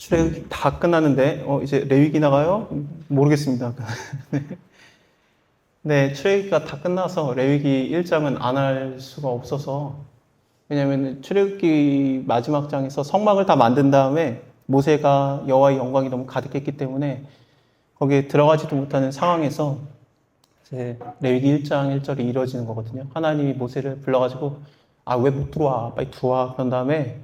출애굽기 다 끝났는데 이제 레위기 나가요? 모르겠습니다. 네, 출애굽기가 다 끝나서 레위기 1장은 안 할 수가 없어서, 왜냐하면 출애굽기 마지막 장에서 성막을 다 만든 다음에 모세가 여호와의 영광이 너무 가득했기 때문에 거기에 들어가지도 못하는 상황에서 이제 레위기 1장 1절이 이루어지는 거거든요. 하나님이 모세를 불러가지고 왜 못 들어와? 빨리 들어와. 그런 다음에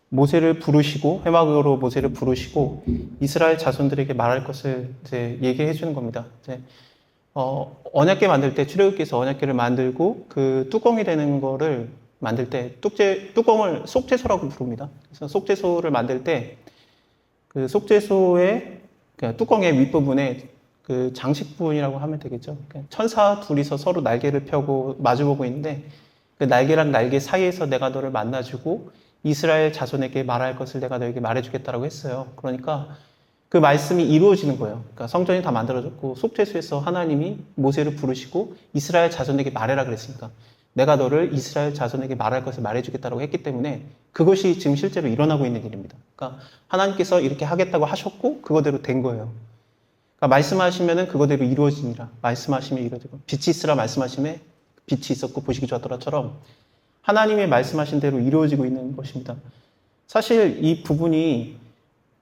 모세를 부르시고, 회막으로 모세를 부르시고 이스라엘 자손들에게 말할 것을 이제 얘기해 주는 겁니다. 이제 언약궤 만들 때, 출애굽기에서 언약궤를 만들고 그 뚜껑이 되는 거를 만들 때 뚜껑을 속죄소라고 부릅니다. 그래서 속죄소를 만들 때 그 속죄소의 뚜껑의 윗부분에 그 장식 부분이라고 하면 되겠죠. 천사 둘이서 서로 날개를 펴고 마주보고 있는데 그 날개랑 날개 사이에서 내가 너를 만나주고 이스라엘 자손에게 말할 것을 내가 너에게 말해주겠다라고 했어요. 그러니까 그 말씀이 이루어지는 거예요. 그러니까 성전이 다 만들어졌고 속죄소에서 하나님이 모세를 부르시고 이스라엘 자손에게 말해라 그랬으니까 내가 너를 이스라엘 자손에게 말할 것을 말해주겠다라고 했기 때문에 그것이 지금 실제로 일어나고 있는 일입니다. 그러니까 하나님께서 이렇게 하겠다고 하셨고 그거대로 된 거예요. 그러니까 말씀하시면은 그거대로 이루어지니라. 말씀하시면 이루어지고 빛이 있으라 말씀하심에 빛이 있었고 보시기 좋았더라처럼 하나님의 말씀하신 대로 이루어지고 있는 것입니다. 사실 이 부분이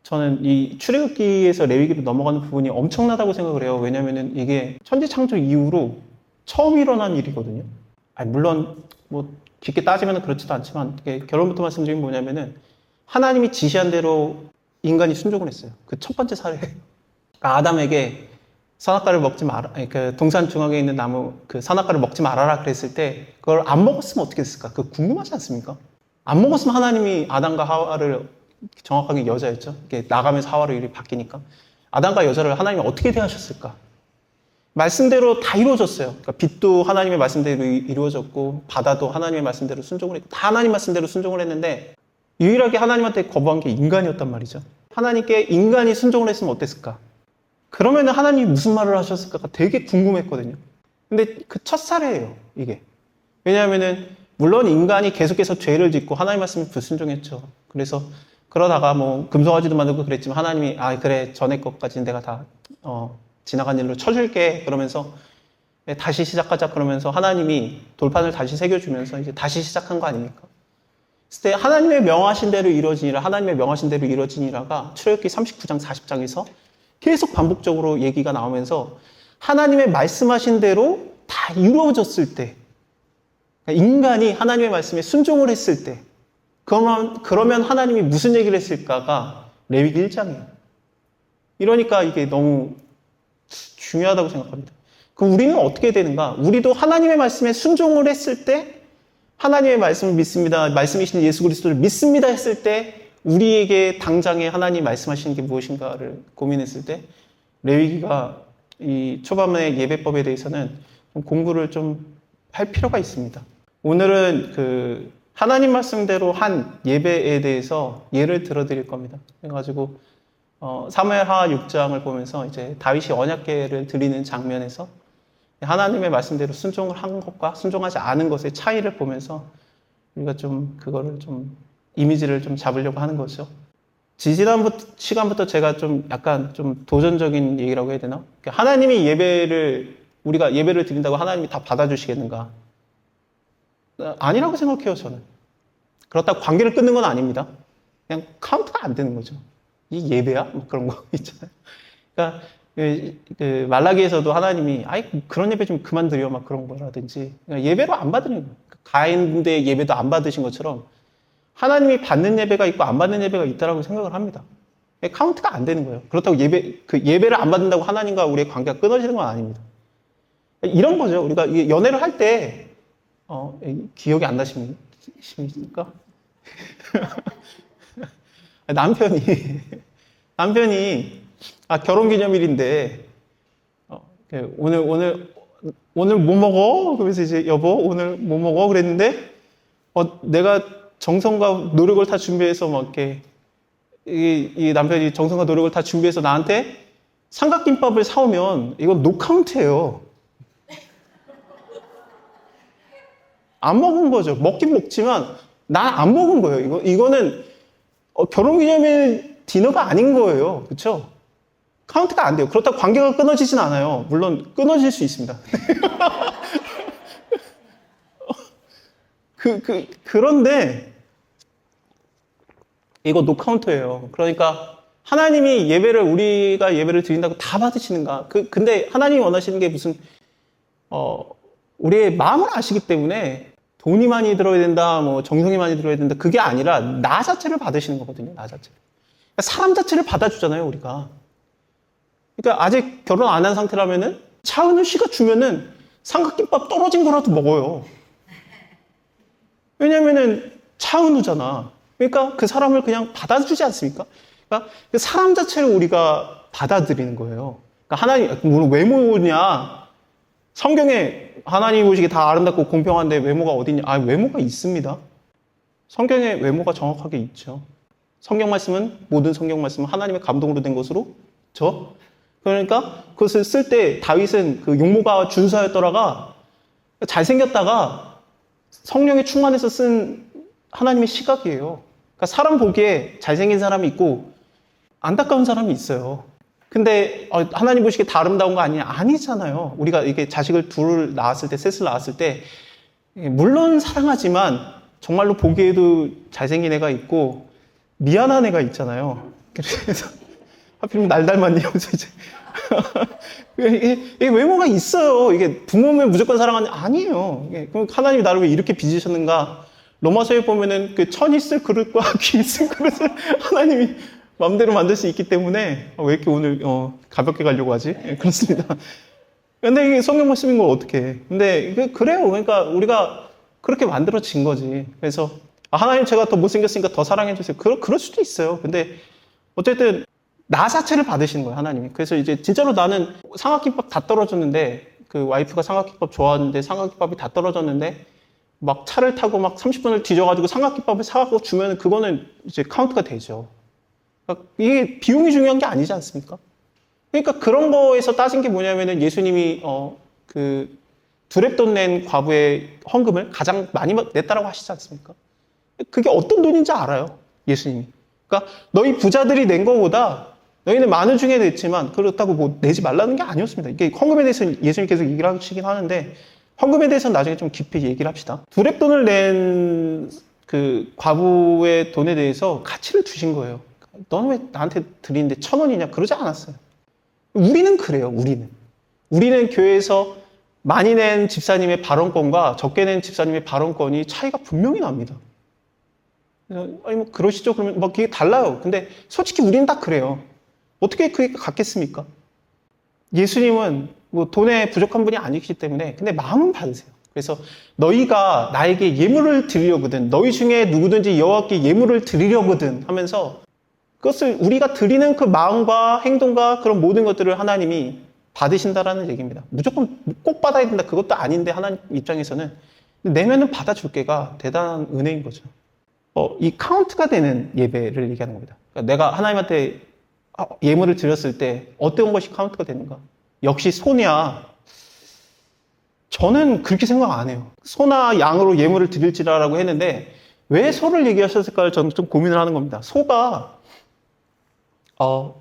저는 이 출애굽기에서 레위기로 넘어가는 부분이 엄청나다고 생각을 해요. 왜냐하면은 이게 천지창조 이후로 처음 일어난 일이거든요. 물론 뭐 깊게 따지면 그렇지도 않지만 결론부터 말씀드리면 뭐냐면은 하나님이 지시한 대로 인간이 순종을 했어요. 그 첫 번째 사례. 그러니까 아담에게 선악과를 먹지 마라. 그 동산 중앙에 있는 나무 그 선악과를 먹지 말아라 그랬을 때 그걸 안 먹었으면 어떻게 됐을까? 그거 궁금하지 않습니까? 안 먹었으면 하나님이 아담과 하와를 정확하게 여자였죠. 이렇게 나가면서 하와로 일이 바뀌니까 아담과 여자를 하나님이 어떻게 대하셨을까? 말씀대로 다 이루어졌어요. 그러니까 빛도 하나님의 말씀대로 이루어졌고 바다도 하나님의 말씀대로 순종을 했고 다 하나님 말씀대로 순종을 했는데 유일하게 하나님한테 거부한 게 인간이었단 말이죠. 하나님께 인간이 순종을 했으면 어땠을까? 그러면 하나님이 무슨 말을 하셨을까가 되게 궁금했거든요. 근데 그 첫 사례예요, 이게. 왜냐하면은 물론 인간이 계속해서 죄를 짓고 하나님 말씀에 불순종했죠. 그래서 그러다가 뭐 금송아지도 만들고 그랬지만 하나님이 그래 전에 것까지는 내가 다 지나간 일로 쳐줄게 그러면서 다시 시작하자 그러면서 하나님이 돌판을 다시 새겨주면서 이제 다시 시작한 거 아닙니까? 그때 하나님의 명하신 대로 이루어지니라, 하나님의 명하신 대로 이루어지니라가 출애굽기 39장 40장에서 계속 반복적으로 얘기가 나오면서 하나님의 말씀하신 대로 다 이루어졌을 때, 인간이 하나님의 말씀에 순종을 했을 때, 그러면 하나님이 무슨 얘기를 했을까가 레위기 1장이에요. 이러니까 이게 너무 중요하다고 생각합니다. 그럼 우리는 어떻게 되는가? 우리도 하나님의 말씀에 순종을 했을 때, 하나님의 말씀을 믿습니다. 말씀이신 예수 그리스도를 믿습니다 했을 때, 우리에게 당장에 하나님 말씀하시는 게 무엇인가를 고민했을 때, 레위기가 이 초반의 예배법에 대해서는 공부를 좀 할 필요가 있습니다. 오늘은 그 하나님 말씀대로 한 예배에 대해서 예를 들어드릴 겁니다. 그래가지고 사무엘하 6장을 보면서 이제 다윗이 언약궤를 드리는 장면에서 하나님의 말씀대로 순종을 한 것과 순종하지 않은 것의 차이를 보면서 우리가 좀 그거를 좀 이미지를 좀 잡으려고 하는 거죠. 지지난 시간부터 제가 좀 약간 좀 도전적인 얘기라고 해야 되나? 하나님이 우리가 예배를 드린다고 하나님이 다 받아주시겠는가? 아니라고 생각해요, 저는. 그렇다고 관계를 끊는 건 아닙니다. 그냥 카운트가 안 되는 거죠. 이 예배야? 뭐 그런 거 있잖아요. 그러니까 그 말라기에서도 하나님이 그런 예배 좀 그만 드려 막 그런 거라든지 예배로 안 받으는 거예요. 가인대 예배도 안 받으신 것처럼 하나님이 받는 예배가 있고 안 받는 예배가 있다라고 생각을 합니다. 카운트가 안 되는 거예요. 그렇다고 예배를 안 받는다고 하나님과 우리의 관계가 끊어지는 건 아닙니다. 이런 거죠. 우리가 연애를 할 때 기억이 안 나십니까? 남편이 결혼기념일인데 오늘 뭐 먹어? 그러면서 이제 여보 오늘 뭐 먹어? 그랬는데 내가 정성과 노력을 다 준비해서 막 이렇게 이 남편이 정성과 노력을 다 준비해서 나한테 삼각김밥을 사오면 이건 노카운트예요. 안 먹은 거죠. 먹긴 먹지만 난 안 먹은 거예요. 이거는 결혼기념일 디너가 아닌 거예요. 그렇죠? 카운트가 안 돼요. 그렇다고 관계가 끊어지진 않아요. 물론 끊어질 수 있습니다. 그런데 이거 노카운트예요. 그러니까 하나님이 우리가 예배를 드린다고 다 받으시는가? 근데 하나님이 원하시는 게 무슨 우리의 마음을 아시기 때문에 돈이 많이 들어야 된다, 뭐 정성이 많이 들어야 된다, 그게 아니라 나 자체를 받으시는 거거든요. 나 자체를. 그러니까 사람 자체를 받아주잖아요, 우리가. 그러니까 아직 결혼 안 한 상태라면은 차은우 씨가 주면은 삼각김밥 떨어진 거라도 먹어요. 왜냐면은 차은우잖아. 그러니까 그 사람을 그냥 받아주지 않습니까? 그러니까 그 사람 자체를 우리가 받아들이는 거예요. 그러니까 하나님, 물론 외모냐, 성경에 하나님 보시기에 다 아름답고 공평한데 외모가 어딨냐? 외모가 있습니다. 성경에 외모가 정확하게 있죠. 모든 성경 말씀은 하나님의 감동으로 된 것으로 있죠. 그러니까 그것을 쓸 때 다윗은 그 용모가 준수하였더라가 잘생겼다가 성령에 충만해서 쓴 하나님의 시각이에요. 그러니까 사람 보기에 잘생긴 사람이 있고 안타까운 사람이 있어요. 근데 하나님 보시기에 다 아름다운 거 아니냐? 아니잖아요. 우리가 이게 자식을 둘을 낳았을 때, 셋을 낳았을 때 물론 사랑하지만 정말로 보기에도 잘생긴 애가 있고 미안한 애가 있잖아요. 그래서 하필이면 날 닮았니? 하면서 이제 이게 외모가 있어요. 이게 부모면 무조건 사랑하는 아니에요. 그럼 하나님이 나를 왜 이렇게 빚으셨는가? 로마서에 보면은 그 천이 쓸 그릇과 귀 쓸 그릇을 하나님이 마음대로 만들 수 있기 때문에 왜 이렇게 오늘 가볍게 가려고 하지? 그렇습니다. 근데 이게 성경 말씀인 걸 어떻게 해? 근데 그래요. 그러니까 우리가 그렇게 만들어진 거지. 그래서 하나님 제가 더 못생겼으니까 더 사랑해 주세요. 그럴 수도 있어요. 근데 어쨌든 나 자체를 받으시는 거예요, 하나님이. 그래서 이제 진짜로 나는 삼각김밥 다 떨어졌는데 그 와이프가 삼각김밥 좋아하는데 삼각김밥이 다 떨어졌는데 막 차를 타고 막 30분을 뒤져가지고 삼각김밥을 사갖고 주면 그거는 이제 카운트가 되죠. 그러니까 이게 비용이 중요한 게 아니지 않습니까? 그러니까 그런 거에서 따진 게 뭐냐면은 예수님이 그 두렙돈 낸 과부의 헌금을 가장 많이 냈다라고 하시지 않습니까? 그게 어떤 돈인지 알아요, 예수님이. 그러니까 너희 부자들이 낸 거보다 너희는 많은 중에 냈지만 그렇다고 뭐 내지 말라는 게 아니었습니다. 이게 헌금에 대해서 예수님께서 얘기를 하시긴 하는데 헌금에 대해서는 나중에 좀 깊이 얘기를 합시다. 두렙돈을 낸 그 과부의 돈에 대해서 가치를 주신 거예요. 너는 왜 나한테 드리는데 1,000원이냐? 그러지 않았어요. 우리는 그래요, 우리는 교회에서 많이 낸 집사님의 발언권과 적게 낸 집사님의 발언권이 차이가 분명히 납니다. 아니, 뭐, 그러시죠? 그러면 뭐, 그게 달라요. 근데 솔직히 우리는 다 그래요. 어떻게 그게 같겠습니까? 예수님은 뭐 돈에 부족한 분이 아니시기 때문에, 근데 마음은 받으세요. 그래서 너희가 나에게 예물을 드리려거든, 너희 중에 누구든지 여호와께 예물을 드리려거든 하면서 그것을 우리가 드리는 그 마음과 행동과 그런 모든 것들을 하나님이 받으신다라는 얘기입니다. 무조건 꼭 받아야 된다, 그것도 아닌데 하나님 입장에서는 내면은 받아줄 게가 대단한 은혜인 거죠. 이 카운트가 되는 예배를 얘기하는 겁니다. 그러니까 내가 하나님한테 예물을 드렸을 때 어떤 것이 카운트가 되는가? 역시 소냐? 저는 그렇게 생각 안 해요. 소나 양으로 예물을 드릴지라라고 했는데 왜 소를 얘기하셨을까를 저는 좀 고민을 하는 겁니다. 소가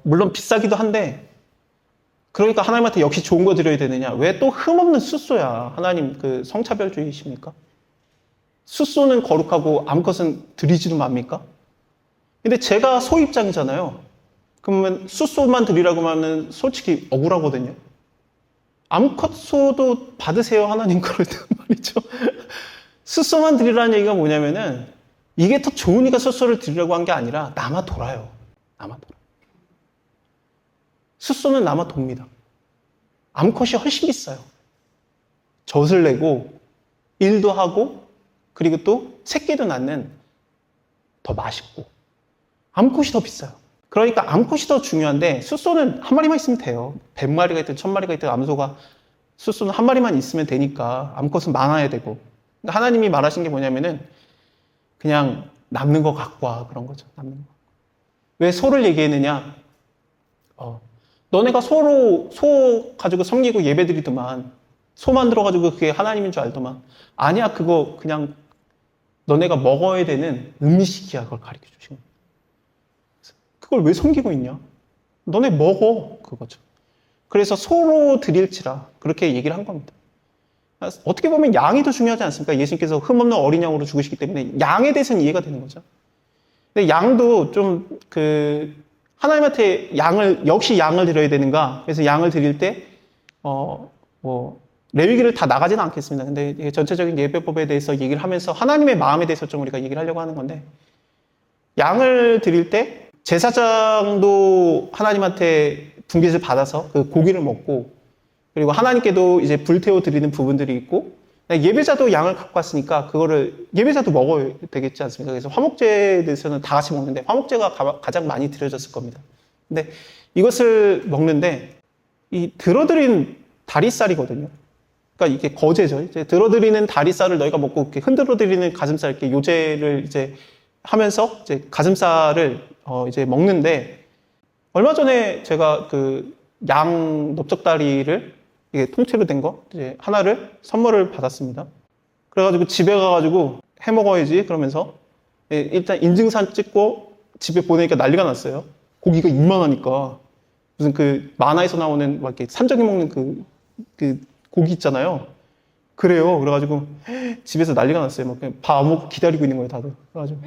물론 비싸기도 한데 그러니까 하나님한테 역시 좋은 거 드려야 되느냐? 왜 또 흠없는 숫소야? 하나님 그 성차별주의십니까? 숫소는 거룩하고 암컷은 드리지도 맙니까? 근데 제가 소 입장이잖아요. 그러면 숫소만 드리라고 하면 솔직히 억울하거든요. 암컷 소도 받으세요, 하나님 거를 말이죠. 숫소만 드리라는 얘기가 뭐냐면은 이게 더 좋으니까 숫소를 드리려고 한 게 아니라 남아 돌아요. 남아 돌아. 숫소는 남아 돕니다. 암컷이 훨씬 비싸요. 젖을 내고 일도 하고 그리고 또 새끼도 낳는 더 맛있고 암컷이 더 비싸요. 그러니까 암컷이 더 중요한데 숫소는 한 마리만 있으면 돼요. 100마리가 있든 1000마리가 있든 암소가 숫소는 한 마리만 있으면 되니까 암컷은 많아야 되고 그러니까 하나님이 말하신 게 뭐냐면은 그냥 남는 거 갖고 와 그런 거죠. 남는 거. 왜 소를 얘기했느냐? 너네가 소 가지고 섬기고 예배드리더만 소 만들어가지고 그게 하나님인 줄 알더만 아니야 그거 그냥 너네가 먹어야 되는 음식이야 그걸 가르쳐 주신 거예요. 그걸 왜 섬기고 있냐? 너네 먹어. 그거죠. 그래서 소로 드릴지라 그렇게 얘기를 한 겁니다. 어떻게 보면 양이 더 중요하지 않습니까? 예수님께서 흠없는 어린 양으로 죽으시기 때문에 양에 대해서는 이해가 되는 거죠. 근데 양도 좀 하나님한테 역시 양을 드려야 되는가? 그래서 양을 드릴 때 레위기를 다 나가지는 않겠습니다. 근데 전체적인 예배법에 대해서 얘기를 하면서 하나님의 마음에 대해서 좀 우리가 얘기를 하려고 하는 건데, 양을 드릴 때 제사장도 하나님한테 분깃을 받아서 그 고기를 먹고, 그리고 하나님께도 이제 불태워 드리는 부분들이 있고, 예배자도 양을 갖고 왔으니까 그거를 예배자도 먹어야 되겠지 않습니까? 그래서 화목제에 대해서는 다 같이 먹는데 화목제가 가장 많이 드려졌을 겁니다. 근데 이것을 먹는데 이 들어드린 다리살이거든요. 그러니까 이게 거제죠. 이제 들어드리는 다리살을 너희가 먹고 이렇게 흔들어드리는 가슴살 이렇게 요제를 이제 하면서 이제 가슴살을 이제 먹는데, 얼마 전에 제가 그 양 넓적다리를 이게 통째로 된 거 이제 하나를 선물을 받았습니다. 그래가지고 집에 가가지고 해 먹어야지 그러면서 일단 인증샷 찍고 집에 보내니까 난리가 났어요. 고기가 이만하니까 무슨 그 만화에서 나오는 막 이렇게 산적이 먹는 그 고기 있잖아요. 그래요. 그래가지고 집에서 난리가 났어요. 막 밥 안 먹고 기다리고 있는 거예요, 다들. 그래가지고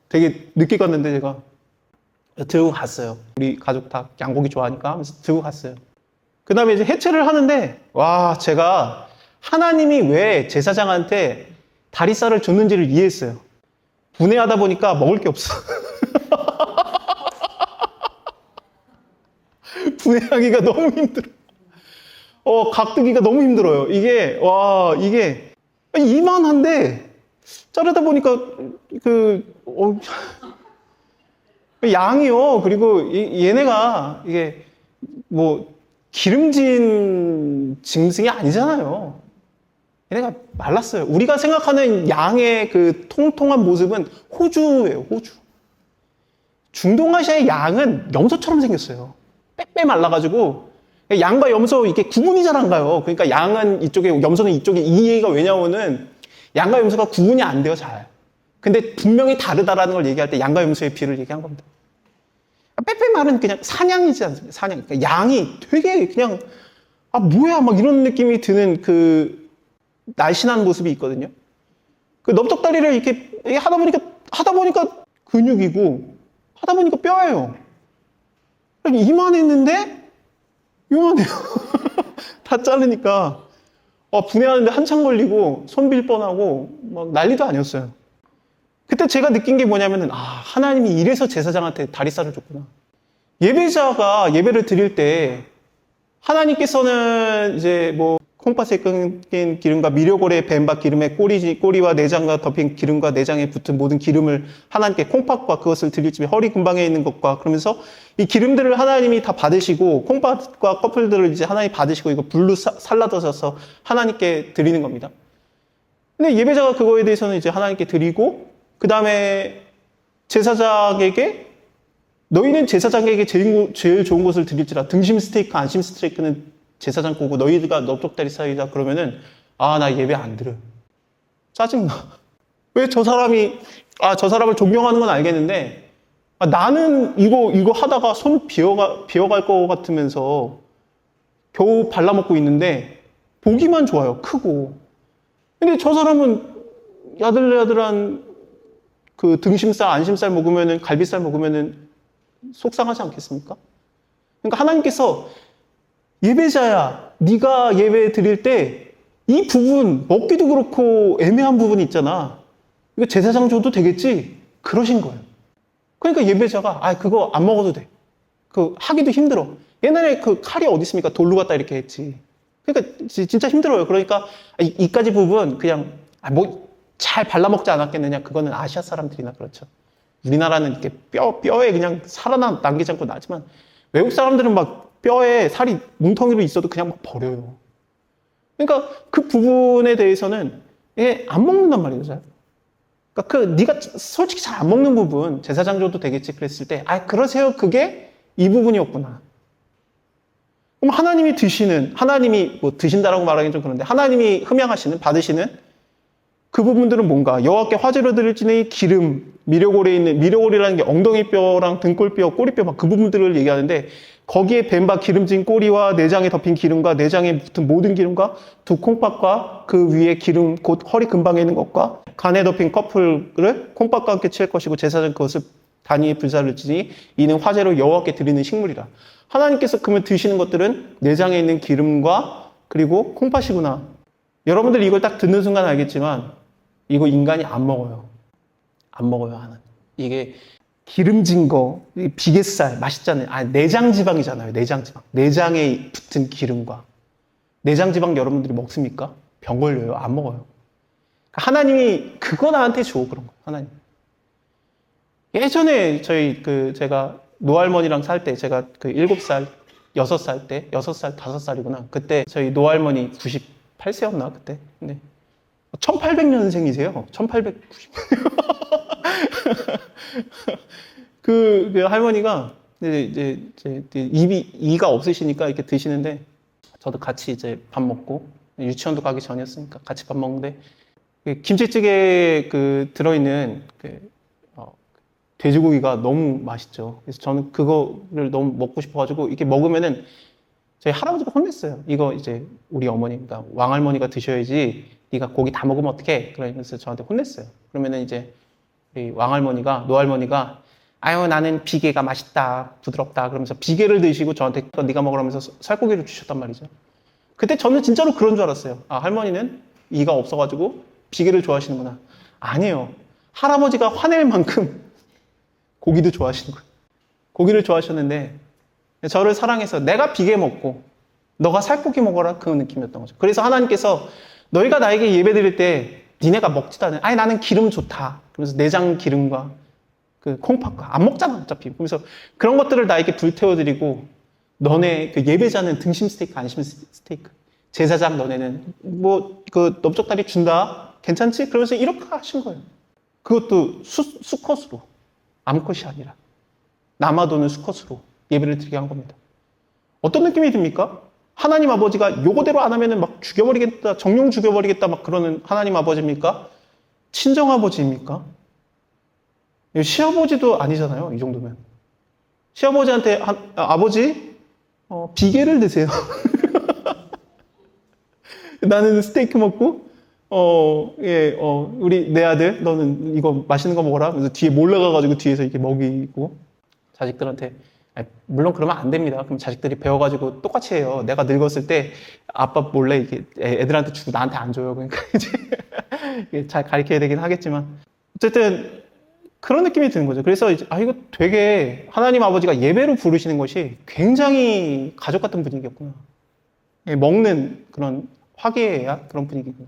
되게 늦게 갔는데 제가 들고 갔어요. 우리 가족 다 양고기 좋아하니까 하면서 들고 갔어요. 그 다음에 이제 해체를 하는데, 와, 제가 하나님이 왜 제사장한테 다리살을 줬는지를 이해했어요. 분해하다 보니까 먹을 게 없어. 분해하기가 너무 힘들어. 각두기가 너무 힘들어요. 이게 이만한데, 자르다 보니까 양이요. 그리고 얘네가 이게 뭐 기름진 짐승이 아니잖아요. 얘네가 말랐어요. 우리가 생각하는 양의 그 통통한 모습은 호주예요, 호주. 중동아시아의 양은 염소처럼 생겼어요. 빼빼 말라가지고 양과 염소 이게 구분이 잘 안 가요. 그러니까 양은 이쪽에, 염소는 이쪽에, 이 얘기가 왜냐면은 양과 염소가 구분이 안 돼요, 잘. 근데 분명히 다르다라는 걸 얘기할 때 양과 염소의 비를 얘기한 겁니다. 빼빼 말은 그냥 사냥이지 않습니까? 사냥. 그러니까 양이 되게 그냥, 뭐야, 막 이런 느낌이 드는 그 날씬한 모습이 있거든요. 그 넓적다리를 이렇게 하다 보니까 근육이고, 하다 보니까 뼈예요. 이만했는데, 요만해요. 다 자르니까. 분해하는데 한참 걸리고, 손 빌 뻔하고, 막 난리도 아니었어요. 그때 제가 느낀 게 뭐냐면은, 하나님이 이래서 제사장한테 다리살을 줬구나. 예배자가 예배를 드릴 때, 하나님께서는 이제 뭐, 콩팥에 끊긴 기름과 미려골에 뱀바 기름에 꼬리와 내장과 덮인 기름과 내장에 붙은 모든 기름을 하나님께 콩팥과 그것을 드릴 집에 허리 근방에 있는 것과, 그러면서 이 기름들을 하나님이 다 받으시고 콩팥과 커플들을 이제 하나님이 받으시고 이거 불로 살라져서 하나님께 드리는 겁니다. 근데 예배자가 그거에 대해서는 이제 하나님께 드리고, 그 다음에 제사장에게, 너희는 제사장에게 제일 좋은 것을 드릴지라, 등심 스테이크, 안심 스테이크는 제사장 거고 너희가 넓적다리 사이다 그러면은, 나 예배 안 드려. 짜증나. 왜 저 사람이, 저 사람을 존경하는 건 알겠는데, 나는 이거 하다가 손 비어갈 것 같으면서 겨우 발라먹고 있는데 보기만 좋아요. 크고. 근데 저 사람은 야들야들한 그 등심살, 안심살 먹으면은, 갈비살 먹으면은 속상하지 않겠습니까? 그러니까 하나님께서, 예배자야, 네가 예배 드릴 때 이 부분 먹기도 그렇고 애매한 부분이 있잖아. 이거 제사장 줘도 되겠지? 그러신 거예요. 그러니까 예배자가 그거 안 먹어도 돼. 그 하기도 힘들어. 옛날에 그 칼이 어디 있습니까? 돌로 갖다 이렇게 했지. 그러니까 진짜 힘들어요. 그러니까 이까지 부분 그냥 뭐 잘 발라먹지 않았겠느냐. 그거는 아시아 사람들이나 그렇죠. 우리나라는 이렇게 뼈에 그냥 살아남기지 않고 나지만, 외국 사람들은 막 뼈에 살이 뭉텅이로 있어도 그냥 막 버려요. 그러니까 그 부분에 대해서는 안 먹는단 말이죠, 잘. 그러니까 네가 솔직히 잘 안 먹는 부분 제사장 줘도 되겠지 그랬을 때, 그러세요. 그게 이 부분이었구나. 그럼 하나님이 뭐 드신다라고 말하기는 좀 그런데, 하나님이 흠양하시는, 받으시는 그 부분들은 뭔가 여호와께 화제로 드릴지니 기름, 미려골에 있는 미려골이라는 게 엉덩이뼈랑 등골뼈, 꼬리뼈 막 그 부분들을 얘기하는데 거기에 뱀바 기름진 꼬리와 내장에 덮인 기름과 내장에 붙은 모든 기름과 두 콩밥과 그 위에 기름 곧 허리 근방에 있는 것과 간에 덮인 커플을 콩밥과 함께 칠 것이고 제사장 그것을 단위의 불사를 지니 이는 화제로 여호와께 드리는 식물이라. 하나님께서 그러면 드시는 것들은 내장에 있는 기름과 그리고 콩팥이구나. 여러분들 이걸 딱 듣는 순간 알겠지만 이거 인간이 안 먹어요. 안 먹어요, 하나님. 이게 기름진 거, 비계살 맛있잖아요. 내장 지방이잖아요. 내장 지방. 내장에 붙은 기름과 내장 지방 여러분들이 먹습니까? 병 걸려요. 안 먹어요. 하나님이 그거 나한테 줘 그런 거예요. 하나님. 예전에 제가 노할머니랑 살 때 제가 7살, 6살 때, 6살, 5살이구나. 그때 저희 노할머니 98세였나 그때. 근데 1800년생이세요. 1890. 그 할머니가 이제 이가 없으시니까 이렇게 드시는데 저도 같이 이제 밥 먹고 유치원도 가기 전이었으니까 같이 밥 먹는데 김치찌개에 들어있는 돼지고기가 너무 맛있죠. 그래서 저는 그거를 너무 먹고 싶어가지고 이렇게 먹으면은 저희 할아버지가 혼냈어요. 이거 이제 우리 어머니가 왕할머니가 드셔야지 네가 고기 다 먹으면 어떡해? 그러면서 저한테 혼냈어요. 그러면은 이제 우리 왕할머니가 노할머니가 아유 나는 비계가 맛있다 부드럽다 그러면서 비계를 드시고 저한테 네가 먹으라면서 살코기를 주셨단 말이죠. 그때 저는 진짜로 그런 줄 알았어요. 아 할머니는 이가 없어가지고 비계를 좋아하시는구나. 아니에요. 할아버지가 화낼 만큼 고기도 좋아하시는 거예요. 고기를 좋아하셨는데 저를 사랑해서 내가 비계 먹고 너가 살코기 먹어라 그 느낌이었던 거죠. 그래서 하나님께서 너희가 나에게 예배 드릴 때 니네가 먹지도 않은 아니 나는 기름 좋다. 그러면서 내장 기름과 그 콩팥과 안 먹잖아 어차피. 그래서 그런 것들을 나에게 불태워드리고 너네 그 예배자는 등심 스테이크 안심 스테이크 제사장 너네는 뭐 그 넓적다리 준다 괜찮지? 그러면서 이렇게 하신 거예요. 그것도 수컷으로 암컷이 아니라 남아도는 수컷으로 예배를 드리게 한 겁니다. 어떤 느낌이 듭니까? 하나님 아버지가 요거대로 안 하면은 막 죽여버리겠다, 정령 죽여버리겠다 막 그러는 하나님 아버지입니까? 친정 아버지입니까? 시아버지도 아니잖아요. 이 정도면. 시아버지한테 아버지 비계를 드세요. 나는 스테이크 먹고 우리 내 아들 너는 이거 맛있는 거 먹어라. 그래서 뒤에 몰라가가지고 뒤에서 이렇게 먹이고 자식들한테 물론 그러면 안 됩니다. 그럼 자식들이 배워가지고 똑같이 해요. 내가 늙었을 때 아빠 몰래 이렇게 애들한테 주고 나한테 안 줘요. 그러니까 이제 잘 가르쳐야 되긴 하겠지만 어쨌든 그런 느낌이 드는 거죠. 그래서 이제 이거 되게 하나님 아버지가 예배로 부르시는 것이 굉장히 가족 같은 분위기였구나. 먹는 그런 화기애애한 그런 분위기구나.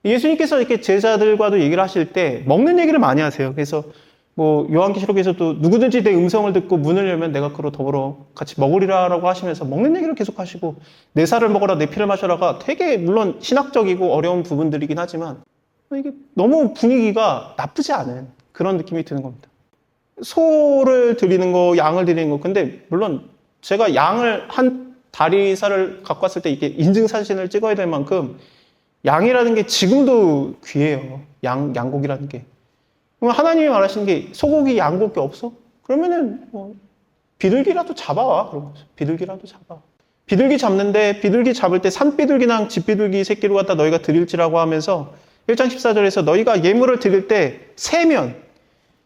예수님께서 이렇게 제자들과도 얘기를 하실 때 먹는 얘기를 많이 하세요. 그래서 뭐 요한계시록에서도 누구든지 내 음성을 듣고 문을 열면 내가 그로 더불어 같이 먹으리라라고 하시면서 먹는 얘기를 계속 하시고 내 살을 먹어라 내 피를 마셔라가 되게 물론 신학적이고 어려운 부분들이긴 하지만 이게 너무 분위기가 나쁘지 않은 그런 느낌이 드는 겁니다. 소를 드리는 거, 양을 드리는 거. 근데 물론 제가 양을 한 다리살을 갖고 왔을 때 이게 인증사진을 찍어야 될 만큼 양이라는 게 지금도 귀해요. 양고기라는 게. 그럼 하나님이 말하시는 게 소고기, 양고기 없어? 그러면은 뭐 비둘기라도 잡아와. 그런 거죠. 비둘기라도 잡아. 비둘기 잡는데 비둘기 잡을 때 산비둘기랑 집비둘기 새끼를 갖다 너희가 드릴지라고 하면서 1장 14절에서 너희가 예물을 드릴 때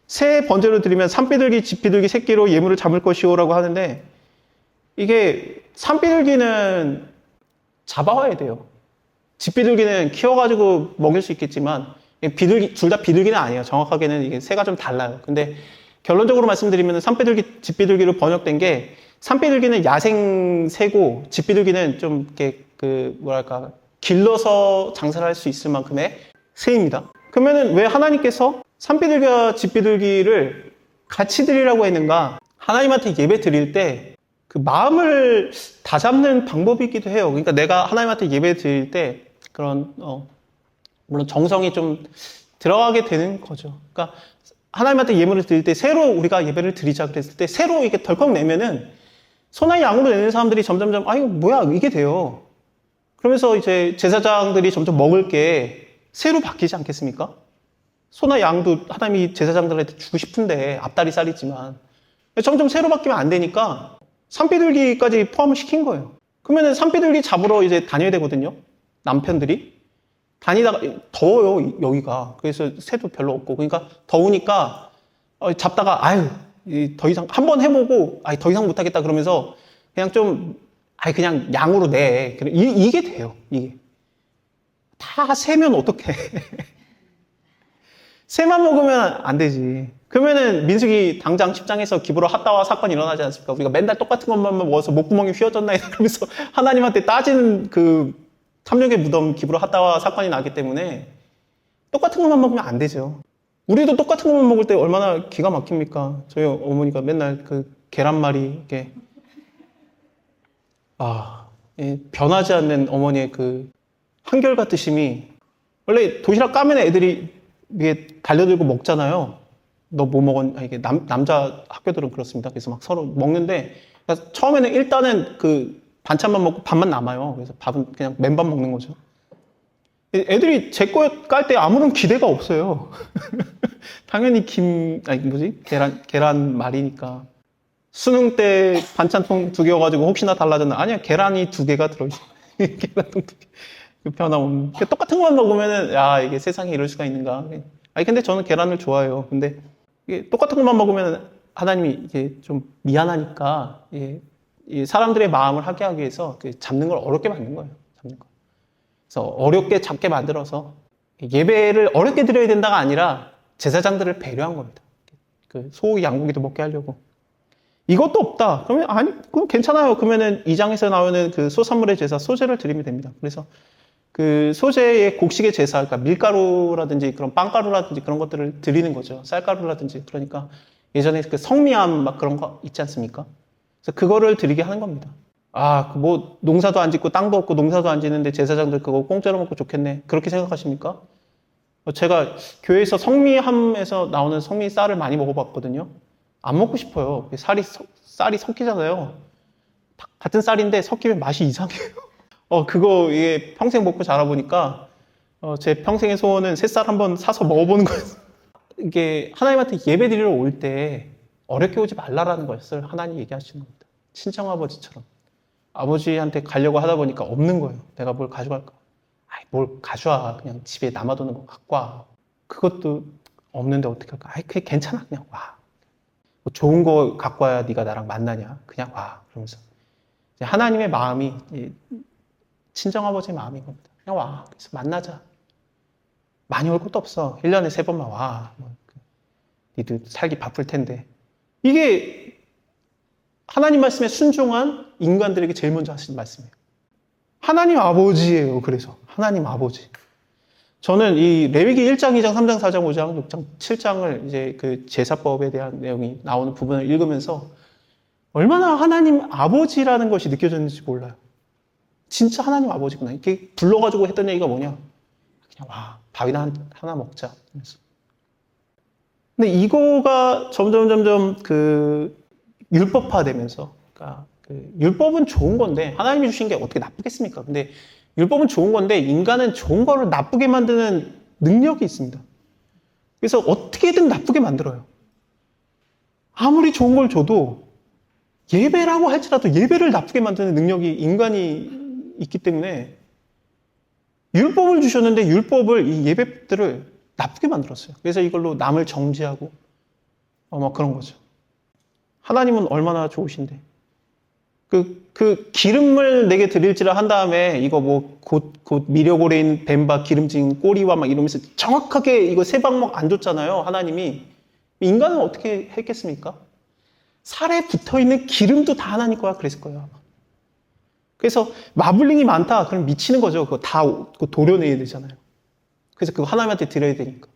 새 번제로 드리면 산비둘기, 집비둘기 새끼로 예물을 잡을 것이오라고 하는데 이게 산비둘기는 잡아와야 돼요. 집비둘기는 키워가지고 먹일 수 있겠지만 비둘기 둘 다 비둘기는 아니에요. 정확하게는 이게 새가 좀 달라요. 근데 결론적으로 말씀드리면 산비둘기, 집비둘기로 번역된 게 산비둘기는 야생 새고 집비둘기는 좀 이렇게 길러서 장사를 할 수 있을 만큼의 새입니다. 그러면은 왜 하나님께서 산비둘기와 집비둘기를 같이 드리라고 했는가? 하나님한테 예배 드릴 때 그 마음을 다잡는 방법이기도 해요. 그러니까 내가 하나님한테 예배 드릴 때 그런 물론 정성이 좀 들어가게 되는 거죠. 그러니까 하나님한테 예물을 드릴 때 새로 우리가 예배를 드리자 그랬을 때 새로 이렇게 덜컥 내면은 소나 양으로 내는 사람들이 점점점 이거 뭐야 이게 돼요. 그러면서 이제 제사장들이 점점 먹을 게 새로 바뀌지 않겠습니까? 소나 양도 하나님이 제사장들한테 주고 싶은데 앞다리살이지만 점점 새로 바뀌면 안 되니까 산비둘기까지 포함을 시킨 거예요. 그러면 산비둘기 잡으러 이제 다녀야 되거든요. 남편들이. 다니다가 더워요, 여기가. 그래서 새도 별로 없고. 그러니까 더우니까 잡다가 아유, 더 이상 한 번 해보고 더 이상 못하겠다 그러면서 그냥 좀 그냥 양으로 내. 이게 돼요. 이게 다 새면 어떡해. 새만 먹으면 안 되지. 그러면은 민수기 당장 10장에서 기브로 핫다와 사건이 일어나지 않습니까? 우리가 맨날 똑같은 것만 먹어서 목구멍이 휘어졌나 이러면서 하나님한테 따지는 그 탐욕의 무덤 기브로 핫다와 사건이 나기 때문에 똑같은 것만 먹으면 안 되죠. 우리도 똑같은 것만 먹을 때 얼마나 기가 막힙니까? 저희 어머니가 맨날 그 계란말이 이렇게 변하지 않는 어머니의 그 한결같으심이 원래 도시락 까면 애들이 이게 달려들고 먹잖아요. 너 뭐 먹었냐? 이게 남자 학교들은 그렇습니다. 그래서 막 서로 먹는데 그러니까 처음에는 일단은 그 반찬만 먹고 밥만 남아요. 그래서 밥은 그냥 맨밥 먹는 거죠. 애들이 제 거 깔 때 아무런 기대가 없어요. 당연히 계란 말이니까. 수능 때 반찬통 2개여가지고 혹시나 달라졌나? 아니야, 계란이 2개가 들어있어. 계란통 2개. 변함없는. 똑같은 것만 먹으면은, 이게 세상에 이럴 수가 있는가. 근데 저는 계란을 좋아해요. 근데 이게 똑같은 것만 먹으면 하나님이 이게 좀 미안하니까, 사람들의 마음을 하게 하기 위해서 잡는 걸 어렵게 만든 거예요. 잡는 거. 그래서 어렵게 잡게 만들어서 예배를 어렵게 드려야 된다가 아니라 제사장들을 배려한 겁니다. 그 소, 양고기도 먹게 하려고. 이것도 없다. 그러면 그럼 괜찮아요. 그러면은 2장에서 나오는 그 소산물의 제사, 소제를 드리면 됩니다. 그래서 그 소제의 곡식의 제사, 그러니까 밀가루라든지 그런 빵가루라든지 그런 것들을 드리는 거죠. 쌀가루라든지. 그러니까 예전에 그 성미암 막 그런 거 있지 않습니까? 그래서 그거를 드리게 하는 겁니다. 뭐 농사도 안 짓고 땅도 없고 농사도 안 짓는데 제사장들 그거 공짜로 먹고 좋겠네. 그렇게 생각하십니까? 제가 교회에서 성미함에서 나오는 성미 쌀을 많이 먹어봤거든요. 안 먹고 싶어요. 쌀이 섞이잖아요. 같은 쌀인데 섞이면 맛이 이상해요. 그거 이게 평생 먹고 자라보니까 제 평생의 소원은 새쌀 한번 사서 먹어보는 거예요. 이게 하나님한테 예배 드리러 올 때 어렵게 오지 말라라는 것을 하나님 얘기하시는 겁니다. 친정아버지처럼. 아버지한테 가려고 하다 보니까 없는 거예요. 내가 뭘 가져갈까? 뭘 가져와. 그냥 집에 남아도는 거 갖고 와. 그것도 없는데 어떻게 할까? 그게 괜찮아. 그냥 와. 뭐 좋은 거 갖고 와야 네가 나랑 만나냐? 그냥 와. 그러면서 하나님의 마음이 친정아버지의 마음인 겁니다. 그냥 와. 그래서 만나자. 많이 올 것도 없어. 1년에 3번만 와. 니들 살기 바쁠 텐데. 이게 하나님 말씀에 순종한 인간들에게 제일 먼저 하시는 말씀이에요. 하나님 아버지예요. 그래서 하나님 아버지. 저는 이 레위기 1장, 2장, 3장, 4장, 5장, 6장, 7장을 이제 그 제사법에 대한 내용이 나오는 부분을 읽으면서 얼마나 하나님 아버지라는 것이 느껴졌는지 몰라요. 진짜 하나님 아버지구나. 이렇게 불러가지고 했던 얘기가 뭐냐? 그냥 와, 밥이나 하나 먹자. 근데 이거가 점점 그 율법화되면서, 그러니까 그 율법은 좋은 건데 하나님이 주신 게 어떻게 나쁘겠습니까? 근데 율법은 좋은 건데 인간은 좋은 거를 나쁘게 만드는 능력이 있습니다. 그래서 어떻게든 나쁘게 만들어요. 아무리 좋은 걸 줘도 예배라고 할지라도 예배를 나쁘게 만드는 능력이 인간이 있기 때문에 율법을 주셨는데 율법을 이 예배들을 나쁘게 만들었어요. 그래서 이걸로 남을 정죄하고 막 그런 거죠. 하나님은 얼마나 좋으신데. 그 기름을 내게 드릴지라 한 다음에 이거 뭐 곧 미려고래 있는 뱀바 기름진 꼬리와 막 이러면서 정확하게 이거 세 방목 안 줬잖아요. 하나님이. 인간은 어떻게 했겠습니까? 살에 붙어있는 기름도 다 하나님 거야 그랬을 거예요. 그래서 마블링이 많다. 그럼 미치는 거죠. 그거 다 도려내야 되잖아요. 그래서 그거 하나님한테 드려야 되니까.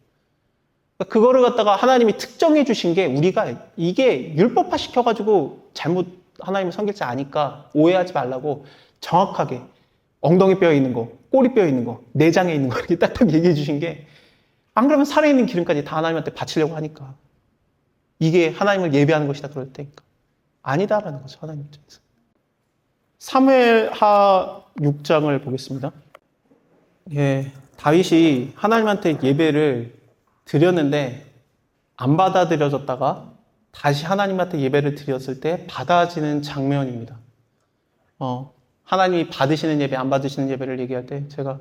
그거를 갖다가 하나님이 특정해 주신 게 우리가 이게 율법화 시켜가지고 잘못 하나님을 섬길지 아니까 오해하지 말라고 정확하게 엉덩이 뼈에 있는 거, 꼬리 뼈에 있는 거, 내장에 있는 거 이렇게 딱딱 얘기해 주신 게 안 그러면 살에 있는 기름까지 다 하나님한테 바치려고 하니까 이게 하나님을 예배하는 것이다 그럴 테니까 아니다라는 거죠. 하나님 입장에서. 사무엘하 6장을 보겠습니다. 예. 다윗이 하나님한테 예배를 드렸는데 안 받아들여졌다가 다시 하나님한테 예배를 드렸을 때 받아지는 장면입니다. 하나님이 받으시는 예배, 안 받으시는 예배를 얘기할 때 제가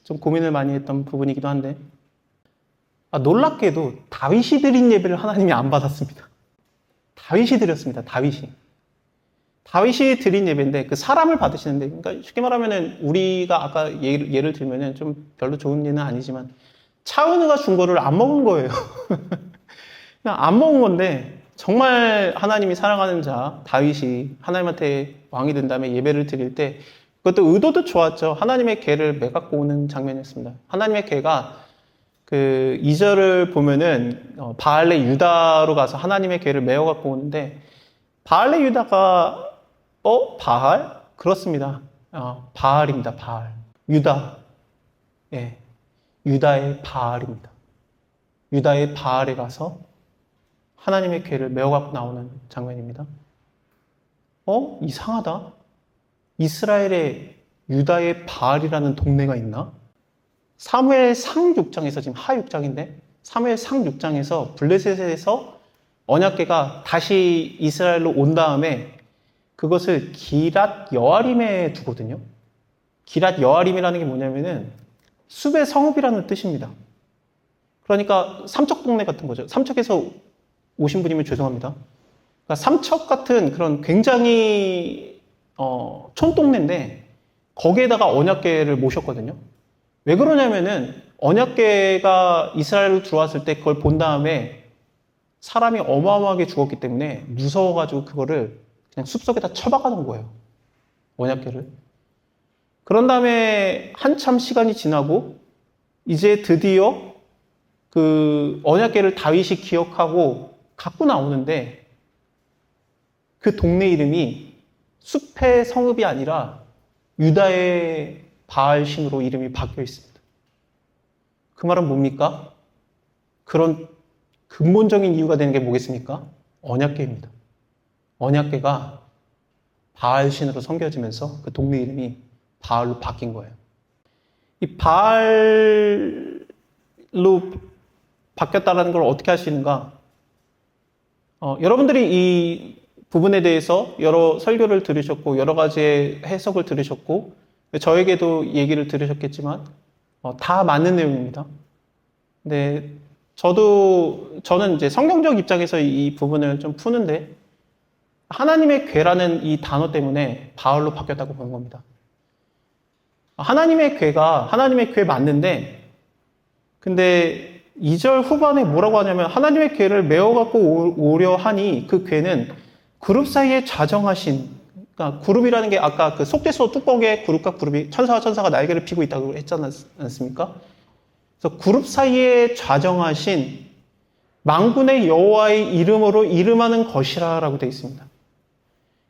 좀 고민을 많이 했던 부분이기도 한데, 놀랍게도 다윗이 드린 예배를 하나님이 안 받았습니다. 다윗이 드렸습니다. 다윗이 드린 예배인데 그 사람을 받으시는데, 그러니까 쉽게 말하면은 우리가 아까 예를 들면은 좀 별로 좋은 예는 아니지만 차은우가 준 거를 안 먹은 거예요. 그냥 안 먹은 건데, 정말 하나님이 사랑하는 자 다윗이 하나님한테 왕이 된 다음에 예배를 드릴 때 그것도 의도도 좋았죠. 하나님의 궤를 매갖고 오는 장면이었습니다. 하나님의 궤가 그 2절을 보면은 바알레 유다로 가서 하나님의 궤를 메어 갖고 오는데, 바알레 유다가 바알? 그렇습니다. 바알입니다. 바알. 유다. 예. 유다의 바알입니다. 유다의 바알에 가서 하나님의 궤를 메어 갖고 나오는 장면입니다. 이상하다. 이스라엘에 유다의 바알이라는 동네가 있나? 사무엘상 6장에서, 지금 하 6장인데 사무엘상 6장에서 블레셋에서 언약궤가 다시 이스라엘로 온 다음에 그것을 기랏 여아림에 두거든요. 기랏 여아림이라는 게 뭐냐면은 숲의 성읍이라는 뜻입니다. 그러니까 삼척 동네 같은 거죠. 삼척에서 오신 분이면 죄송합니다. 그러니까 삼척 같은 그런 굉장히 촌동네인데 거기에다가 언약궤를 모셨거든요. 왜 그러냐면은 언약궤가 이스라엘로 들어왔을 때 그걸 본 다음에 사람이 어마어마하게 죽었기 때문에 무서워가지고 그거를 그냥 숲속에다 처박아 놓은 거예요. 언약궤를. 그런 다음에 한참 시간이 지나고 이제 드디어 그 언약궤를 다윗이 기억하고 갖고 나오는데 그 동네 이름이 숲의 성읍이 아니라 유다의 바알 신으로 이름이 바뀌어 있습니다. 그 말은 뭡니까? 그런 근본적인 이유가 되는 게 뭐겠습니까? 언약궤입니다. 언약궤가 바알 신으로 섬겨지면서 그 동네 이름이 바알로 바뀐 거예요. 이 바알로 바뀌었다는 걸 어떻게 할 수 있는가? 여러분들이 이 부분에 대해서 여러 설교를 들으셨고 여러 가지의 해석을 들으셨고 저에게도 얘기를 들으셨겠지만 다 맞는 내용입니다. 근데 저는 이제 성경적 입장에서 이 부분을 좀 푸는데, 하나님의 궤라는 이 단어 때문에 바알로 바뀌었다고 보는 겁니다. 하나님의 궤가 하나님의 궤 맞는데, 근데 2절 후반에 뭐라고 하냐면 하나님의 궤를 메어 갖고 오려 하니 그 궤는 그룹 사이에 좌정하신, 그러니까 그룹이라는 게 아까 그 속죄소 뚜껑에 그룹과 그룹이 천사가 날개를 피고 있다고 했지 않습니까? 그래서 그룹 사이에 좌정하신 만군의 여호와의 이름으로 이름하는 것이라라고 되어 있습니다.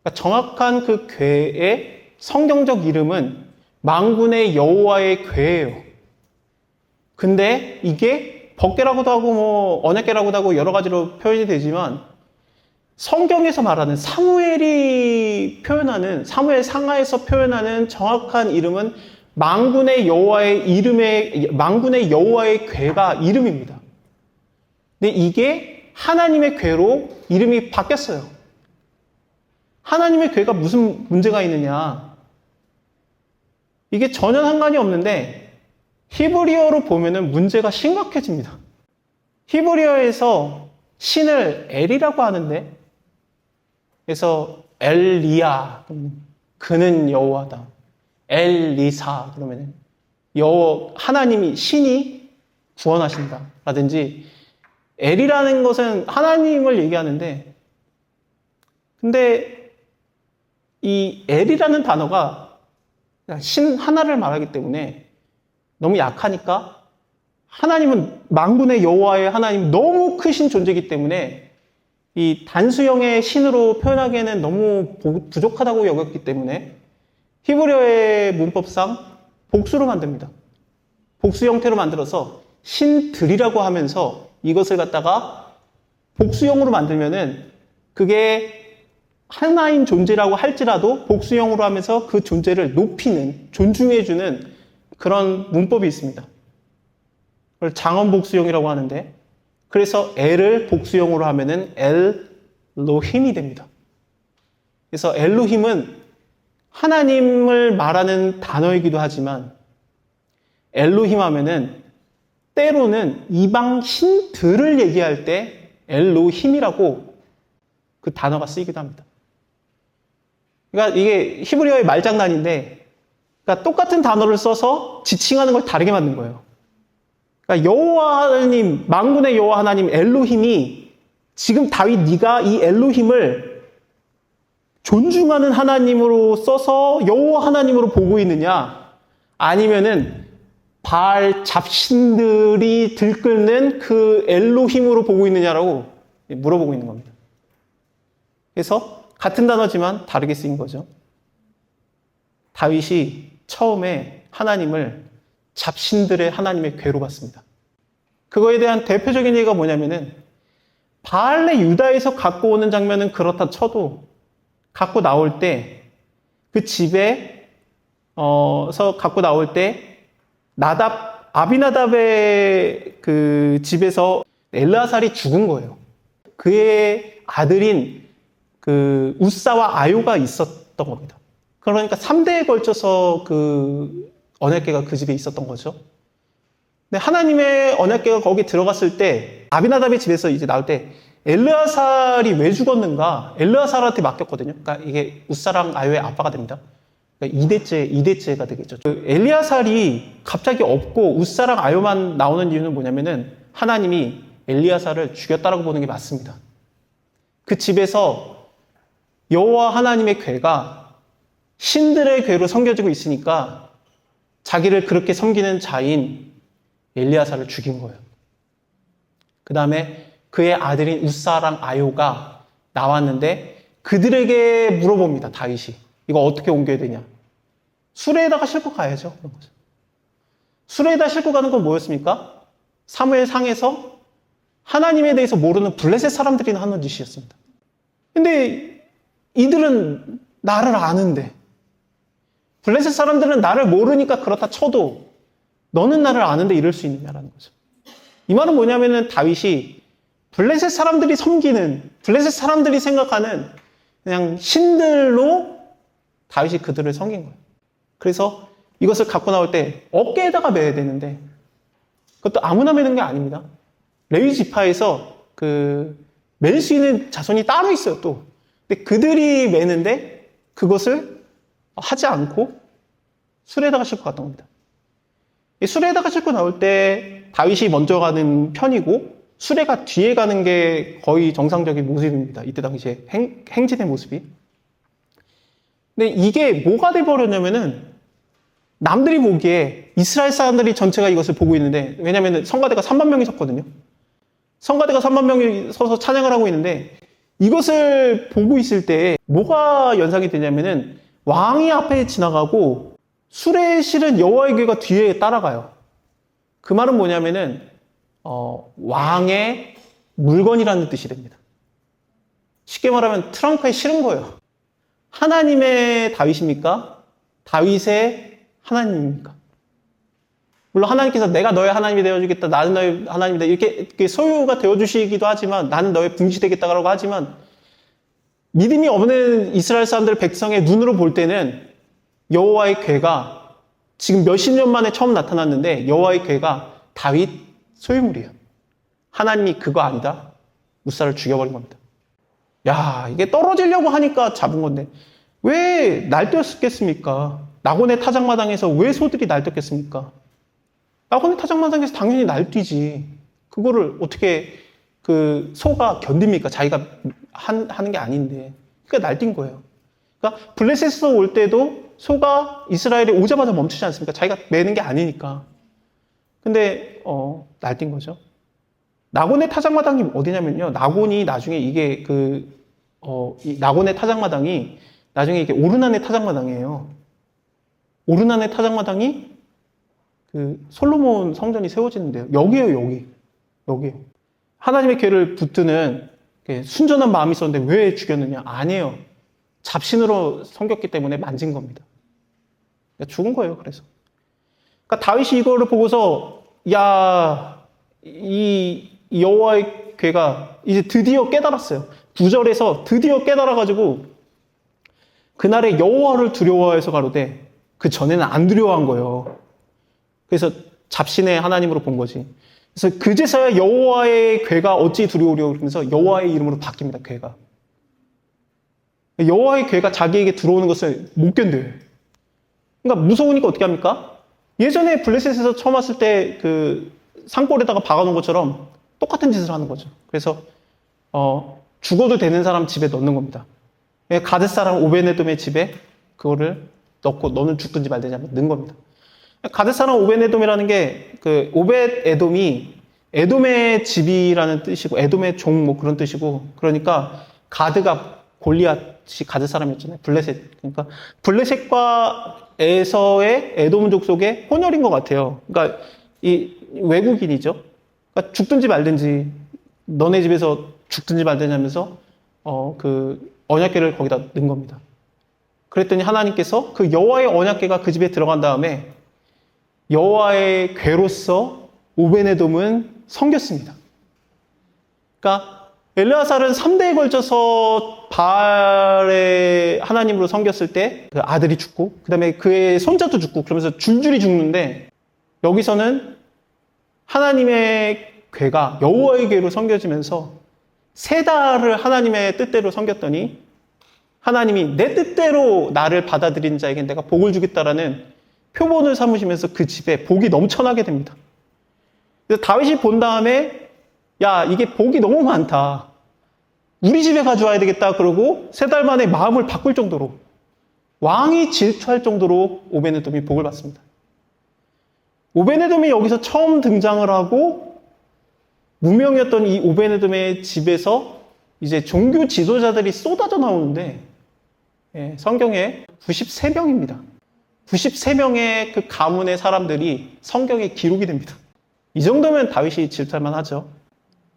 그러니까 정확한 그 궤의 성경적 이름은 만군의 여호와의 궤예요. 근데 이게 법궤라고도 하고 언약궤라고도 하고 여러 가지로 표현이 되지만 성경에서 말하는 사무엘 상하에서 표현하는 정확한 이름은 만군의 여호와의 궤가 이름입니다. 근데 이게 하나님의 궤로 이름이 바뀌었어요. 하나님의 궤가 무슨 문제가 있느냐? 이게 전혀 상관이 없는데 히브리어로 보면은 문제가 심각해집니다. 히브리어에서 신을 엘이라고 하는데, 그래서 엘리야, 그는 여호와다. 엘리사, 그러면 하나님이, 신이 구원하신다 라든지, 엘이라는 것은 하나님을 얘기하는데, 근데 이 엘이라는 단어가 신 하나를 말하기 때문에 너무 약하니까, 하나님은 만군의 여호와의 하나님, 너무 크신 존재이기 때문에 이 단수형의 신으로 표현하기에는 너무 부족하다고 여겼기 때문에 히브리어의 문법상 복수로 만듭니다. 복수 형태로 만들어서 신들이라고 하면서 이것을 갖다가 복수형으로 만들면은 그게 하나인 존재라고 할지라도 복수형으로 하면서 그 존재를 높이는, 존중해주는 그런 문법이 있습니다. 그걸 장원 복수형이라고 하는데, 그래서 엘을 복수형으로 하면은 엘로힘이 됩니다. 그래서 엘로힘은 하나님을 말하는 단어이기도 하지만, 엘로힘 하면은 때로는 이방 신들을 얘기할 때 엘로힘이라고 그 단어가 쓰이기도 합니다. 그러니까 이게 히브리어의 말장난인데, 그러니까 똑같은 단어를 써서 지칭하는 걸 다르게 만든 거예요. 그러니까 여호와 하나님, 만군의 여호와 하나님 엘로힘이 지금 다윗 네가 이 엘로힘을 존중하는 하나님으로 써서 여호와 하나님으로 보고 있느냐, 아니면은 바알 잡신들이 들끓는 그 엘로힘으로 보고 있느냐라고 물어보고 있는 겁니다. 그래서 같은 단어지만 다르게 쓰인 거죠. 다윗이 처음에 하나님을 잡신들의 하나님의 궤로 봤습니다. 그거에 대한 대표적인 예가 뭐냐면은, 바알의 유다에서 갖고 오는 장면은 그렇다 쳐도 갖고 나올 때 그 집에서 갖고 나올 때 아비나답의 그 집에서 엘르아살이 죽은 거예요. 그의 아들인 그 우사와 아요가 있었던 겁니다. 그러니까 3대에 걸쳐서 그 언약궤가 그 집에 있었던 거죠. 근데 하나님의 언약궤가 거기 들어갔을 때, 아비나답의 집에서 이제 나올 때 엘르아살이 왜 죽었는가? 엘르아살한테 맡겼거든요. 그러니까 이게 우사랑 아요의 아빠가 됩니다. 그러니까 2대째가 되겠죠. 그 엘리아살이 갑자기 없고 우사랑 아요만 나오는 이유는 뭐냐면은, 하나님이 엘리아살을 죽였다라고 보는 게 맞습니다. 그 집에서 여호와 하나님의 궤가 신들의 궤로 섬겨지고 있으니까 자기를 그렇게 섬기는 자인 엘리아살을 죽인 거예요. 그 다음에 그의 아들인 우사랑 아요가 나왔는데 그들에게 물어봅니다. 다윗이 이거 어떻게 옮겨야 되냐? 수레에다가 싣고 가야죠. 그런 거죠. 수레에다 싣고 가는 건 뭐였습니까? 사무엘 상에서 하나님에 대해서 모르는 블레셋 사람들이 하는 짓이었습니다. 근데 이들은 나를 아는데, 블레셋 사람들은 나를 모르니까 그렇다 쳐도 너는 나를 아는데 이럴 수 있느냐라는 거죠. 이 말은 뭐냐면은, 다윗이 블레셋 사람들이 섬기는, 블레셋 사람들이 생각하는 그냥 신들로 다윗이 그들을 섬긴 거예요. 그래서 이것을 갖고 나올 때 어깨에다가 매야 되는데, 그것도 아무나 매는 게 아닙니다. 레위 지파에서 맬 수 있는 자손이 따로 있어요, 또. 근데 그들이 매는데 그것을 하지 않고 수레에다가 싣고 갔던 겁니다. 수레에다가 싣고 나올 때 다윗이 먼저 가는 편이고, 수레가 뒤에 가는 게 거의 정상적인 모습입니다. 이때 당시에 행진의 모습이. 근데 이게 뭐가 돼버렸냐면은, 남들이 보기에 이스라엘 사람들이 전체가 이것을 보고 있는데, 왜냐면은 성가대가 3만 명이 섰거든요. 성가대가 3만 명이 서서 찬양을 하고 있는데, 이것을 보고 있을 때 뭐가 연상이 되냐면은, 왕이 앞에 지나가고 수레에 실은 여호와의 궤가 뒤에 따라가요. 그 말은 뭐냐면은 왕의 물건이라는 뜻이 됩니다. 쉽게 말하면 트렁크에 실은 거예요. 하나님의 다윗입니까? 다윗의 하나님입니까? 물론 하나님께서 내가 너의 하나님이 되어주겠다, 나는 너의 하나님이다, 이렇게 소유가 되어주시기도 하지만, 나는 너의 분깃이 되겠다라고 하지만, 믿음이 없는 이스라엘 사람들, 백성의 눈으로 볼 때는 여호와의 궤가 지금 몇십 년 만에 처음 나타났는데, 여호와의 궤가 다윗 소유물이에요. 하나님이 그거 아니다, 우사를 죽여버린 겁니다. 야, 이게 떨어지려고 하니까 잡은 건데 왜 날뛰었겠습니까? 낙원의 타작마당에서 왜 소들이 날뛰었겠습니까? 낙원의 타작마당에서 당연히 날뛰지. 그거를 어떻게 그 소가 견딥니까? 자기가 하는 게 아닌데. 그러니까 날뛴 거예요. 그러니까 블레셋에서 올 때도 소가 이스라엘에 오자마자 멈추지 않습니까? 자기가 매는 게 아니니까. 근데 날뛴 거죠. 낙원의 타작마당이 어디냐면요, 낙원이 나중에 이게 이 낙원의 타작마당이 나중에 이게 오르난의 타작마당이에요. 오르난의 타작마당이 그 솔로몬 성전이 세워지는데요. 여기에요, 여기에요. 하나님의 궤를 붙드는 순전한 마음이 있었는데 왜 죽였느냐? 아니에요. 잡신으로 섬겼기 때문에 만진 겁니다. 그러니까 죽은 거예요, 그래서. 그러니까 다윗이 이거를 보고서 야, 이 여호와의 괴가 이제 드디어 깨달았어요. 9절에서 드디어 깨달아가지고 그날에 여호와를 두려워해서 가로되 그 전에는 안 두려워한 거예요. 그래서 잡신의 하나님으로 본 거지. 그래서 그제서야 여호와의 괴가 어찌 두려우려 그러면서 여호와의 이름으로 바뀝니다. 괴가. 여호와의 괴가 자기에게 들어오는 것을 못 견뎌요. 그러니까 무서우니까 어떻게 합니까? 예전에 블레셋에서 처음 왔을 때 그 산골에다가 박아놓은 것처럼 똑같은 짓을 하는 거죠. 그래서 죽어도 되는 사람 집에 넣는 겁니다. 가뎃 사람 오베네돔의 집에 그거를 넣고 너는 죽든지 말든지 하면 넣은 겁니다. 가뎃 사람 오베네돔이라는 게 그 오벳 에돔이 에돔의 집이라는 뜻이고 에돔의 종 뭐 그런 뜻이고 그러니까 가드가 골리앗이 가뎃 사람이었잖아요. 블레셋. 그러니까 블레셋과 에서의 에돔족 속의 혼혈인 것 같아요. 그러니까 이 외국인이죠. 그러니까 죽든지 말든지 너네 집에서 죽든지 말든지 하면서 그 언약궤를 거기다 넣은 겁니다. 그랬더니 하나님께서 그 여호와의 언약궤가 그 집에 들어간 다음에 여호와의 궤로서 오베네돔은 섬겼습니다. 그러니까 엘르아살은 3대에 걸쳐서 바알의 하나님으로 섬겼을 때 그 아들이 죽고 그 다음에 그의 손자도 죽고 그러면서 줄줄이 죽는데 여기서는 하나님의 궤가 여호와의 궤로 섬겨지면서 3달을 하나님의 뜻대로 섬겼더니 하나님이 내 뜻대로 나를 받아들인 자에게 내가 복을 주겠다라는 표본을 삼으시면서 그 집에 복이 넘쳐나게 됩니다. 그래서 다윗이 본 다음에 야 이게 복이 너무 많다. 우리 집에 가져와야 되겠다. 그러고 3달 만에 마음을 바꿀 정도로 왕이 질투할 정도로 오베네돔이 복을 받습니다. 오베네돔이 여기서 처음 등장을 하고 무명이었던 이 오베네돔의 집에서 이제 종교 지도자들이 쏟아져 나오는데 성경에 93명입니다. 93명의 그 가문의 사람들이 성경에 기록이 됩니다. 이 정도면 다윗이 질투할 만하죠.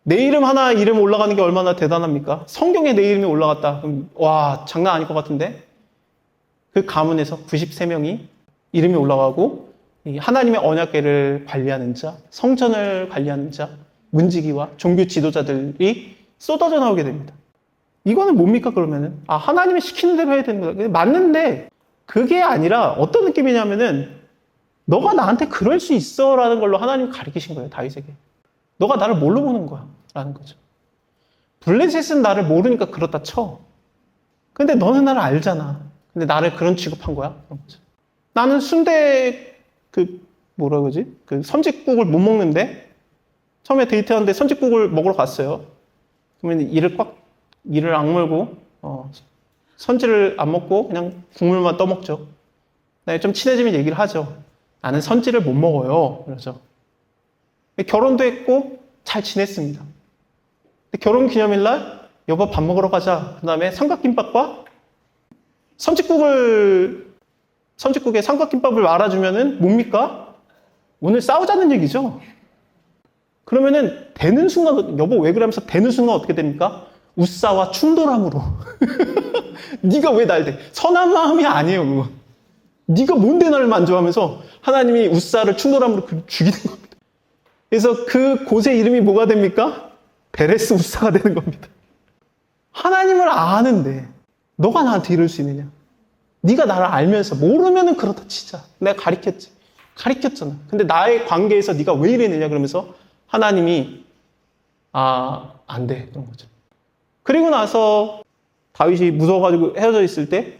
내 이름 하나 이름 올라가는 게 얼마나 대단합니까? 성경에 내 이름이 올라갔다. 그럼 와 장난 아닐 것 같은데 그 가문에서 93명이 이름이 올라가고 하나님의 언약궤를 관리하는 자, 성전을 관리하는 자, 문지기와 종교 지도자들이 쏟아져 나오게 됩니다. 이거는 뭡니까 그러면은? 아 하나님이 시키는 대로 해야 되는 거다. 맞는데 그게 아니라 어떤 느낌이냐면은 너가 나한테 그럴 수 있어 라는 걸로 하나님 가르치신 거예요. 다윗에게. 너가 나를 뭘로 보는 거야? 라는 거죠. 블레셋은 나를 모르니까 그렇다 쳐. 근데 너는 나를 알잖아. 근데 나를 그런 취급한 거야? 그런 거죠. 나는 순대 뭐라 그러지? 그 선짓국을 못 먹는데 처음에 데이트하는데 선짓국을 먹으러 갔어요. 그러면 이를 악물고 선지를 안 먹고 그냥 국물만 떠먹죠. 나중에 좀 친해지면 얘기를 하죠. 나는 선지를 못 먹어요. 그러죠. 결혼도 했고 잘 지냈습니다. 결혼 기념일날 여보 밥 먹으러 가자. 그 다음에 삼각김밥과 선짓국에 삼각김밥을 말아주면은 뭡니까? 오늘 싸우자는 얘기죠. 그러면은 되는 순간 여보 왜 그러면서 되는 순간 어떻게 됩니까? 우싸와 충돌함으로. 네가 왜 날 대? 선한 마음이 아니에요. 그거. 네가 뭔데 나를 만져하면서 하나님이 우싸를 충돌함으로 죽이는 겁니다. 그래서 그 곳의 이름이 뭐가 됩니까? 베레스 우싸가 되는 겁니다. 하나님을 아는데 너가 나한테 이럴 수 있느냐? 네가 나를 알면서 모르면은 그렇다 치자. 내가 가르쳤잖아. 근데 나의 관계에서 네가 왜 이랬느냐 그러면서 하나님이 안 돼. 그런 거죠. 그리고 나서 다윗이 무서워가지고 헤어져 있을 때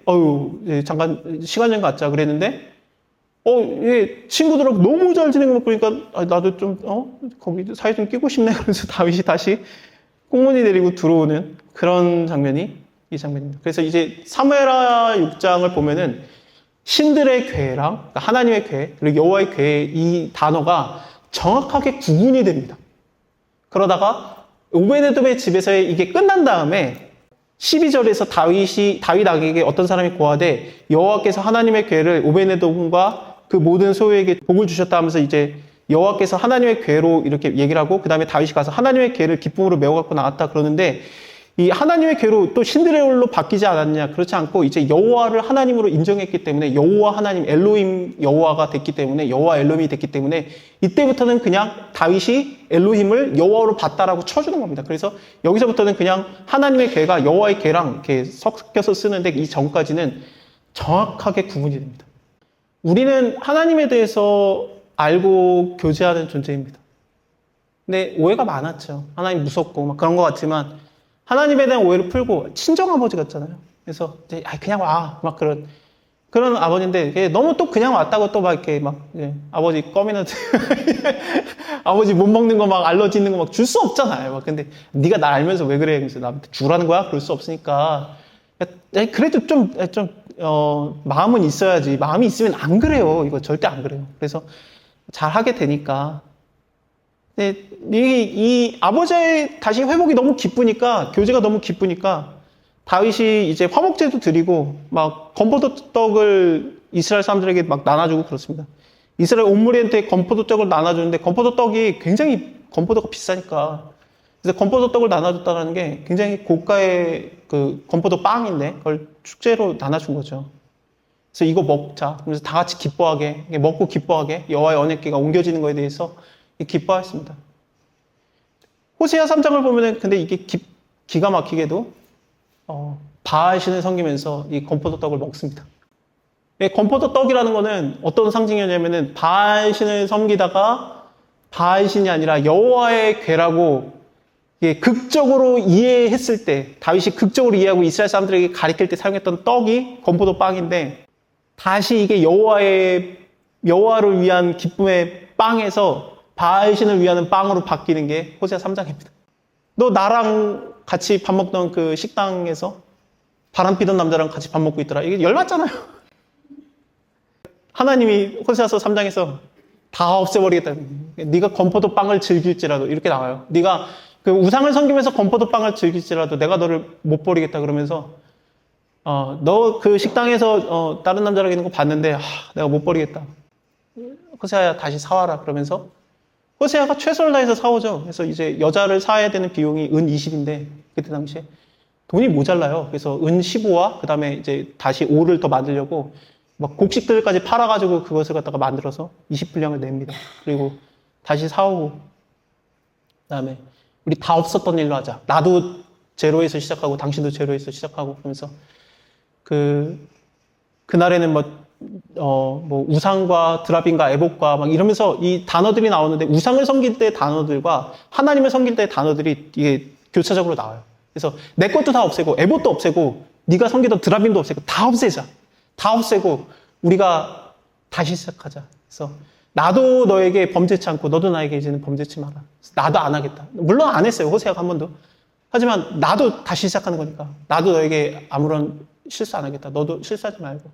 잠깐 시간 좀 갖자 그랬는데 친구들하고 너무 잘 지내고 그러니까 나도 좀 거기 사이 좀 끼고 싶네. 그래서 다윗이 다시 꽁무니 데리고 들어오는 그런 장면이 이 장면입니다. 그래서 이제 사무엘하 6장을 보면은 신들의 궤랑 그러니까 하나님의 궤 그리고 여호와의 궤 이 단어가 정확하게 구분이 됩니다. 그러다가 오베데돔의 집에서의 이게 끝난 다음에 12절에서 다윗에게 어떤 사람이 고하되 여호와께서 하나님의 궤를 오베데돔과 그 모든 소유에게 복을 주셨다 하면서 이제 여호와께서 하나님의 궤로 이렇게 얘기를 하고 그 다음에 다윗이 가서 하나님의 궤를 기쁨으로 메워 갖고 나왔다 그러는데 이 하나님의 괴로 또 신드레올로 바뀌지 않았냐? 그렇지 않고 이제 여호와를 하나님으로 인정했기 때문에 여호와 하나님 엘로힘 여호와가 됐기 때문에 여호와 엘로힘이 됐기 때문에 이때부터는 그냥 다윗이 엘로힘을 여호와로 봤다라고 쳐주는 겁니다. 그래서 여기서부터는 그냥 하나님의 괴가 여호와의 괴랑 이렇게 섞여서 쓰는데 이 전까지는 정확하게 구분이 됩니다. 우리는 하나님에 대해서 알고 교제하는 존재입니다. 근데 오해가 많았죠. 하나님 무섭고 막 그런 것 같지만 하나님에 대한 오해를 풀고 친정아버지 같잖아요. 그래서 이제 그냥 와 막 그런 아버지인데 너무 또 그냥 왔다고 또 막 이렇게 막 아버지 껌이나 아버지 못 먹는 거 막 알러지 있는 거 막 줄 수 없잖아요. 막 근데 네가 나 알면서 왜 그래? 그래서 나한테 주라는 거야? 그럴 수 없으니까 그래도 좀 마음은 있어야지. 마음이 있으면 안 그래요. 이거 절대 안 그래요. 그래서 잘 하게 되니까. 근데 이 아버지의 다시 회복이 너무 기쁘니까, 교제가 너무 기쁘니까, 다윗이 이제 화목제도 드리고, 막, 건포도 떡을 이스라엘 사람들에게 막 나눠주고 그렇습니다. 이스라엘 온 무리한테 건포도 떡을 나눠주는데, 건포도 떡이 굉장히 건포도가 비싸니까, 그래서 건포도 떡을 나눠줬다는 게 굉장히 고가의 그 건포도 빵인데, 그걸 축제로 나눠준 거죠. 그래서 이거 먹자. 그래서 다 같이 기뻐하게, 먹고 기뻐하게, 여호와의 언약궤가 옮겨지는 거에 대해서 기뻐했습니다. 호세아 3장을 보면은 근데 이게 기가 막히게도 바알신을 섬기면서 이 건포도 떡을 먹습니다. 건포도 떡이라는 거는 어떤 상징이냐면은 바알신을 섬기다가 바알신이 아니라 여호와의 궤라고 극적으로 이해했을 때, 다윗이 극적으로 이해하고 이스라엘 사람들에게 가리킬 때 사용했던 떡이 건포도 빵인데, 다시 이게 여호와를 위한 기쁨의 빵에서 바알신을 위하는 빵으로 바뀌는 게 호세아 3장입니다. 너 나랑 같이 밥 먹던 그 식당에서 바람 피던 남자랑 같이 밥 먹고 있더라. 이게 열받잖아요. 하나님이 호세아서 3장에서 다 없애버리겠다. 네가 건포도 빵을 즐길지라도 이렇게 나와요. 네가 그 우상을 섬기면서 건포도 빵을 즐길지라도 내가 너를 못 버리겠다 그러면서 너 그 식당에서 다른 남자랑 있는 거 봤는데 내가 못 버리겠다. 호세아야 다시 사와라 그러면서 호세아가 최선을 다해서 사오죠. 그래서 이제 여자를 사야 되는 비용이 은 20인데 그때 당시에 돈이 모자라요. 그래서 은 15와 그 다음에 이제 다시 5를 더 만들려고 막 곡식들까지 팔아가지고 그것을 갖다가 만들어서 20분량을 냅니다. 그리고 다시 사오고 그 다음에 우리 다 없었던 일로 하자. 나도 제로에서 시작하고 당신도 제로에서 시작하고 그러면서 그날에는 뭐 우상과 드라빈과 에봇과 막 이러면서 이 단어들이 나오는데 우상을 섬길 때 단어들과 하나님을 섬길 때 단어들이 이게 교차적으로 나와요. 그래서 내 것도 다 없애고 에봇도 없애고 네가 섬기던 드라빈도 없애고 다 없애자. 다 없애고 우리가 다시 시작하자. 그래서 나도 너에게 범죄치 않고 너도 나에게 이제는 범죄치 마라. 나도 안 하겠다. 물론 안 했어요. 호세아가 한 번도. 하지만 나도 다시 시작하는 거니까 나도 너에게 아무런 실수 안 하겠다. 너도 실수하지 말고.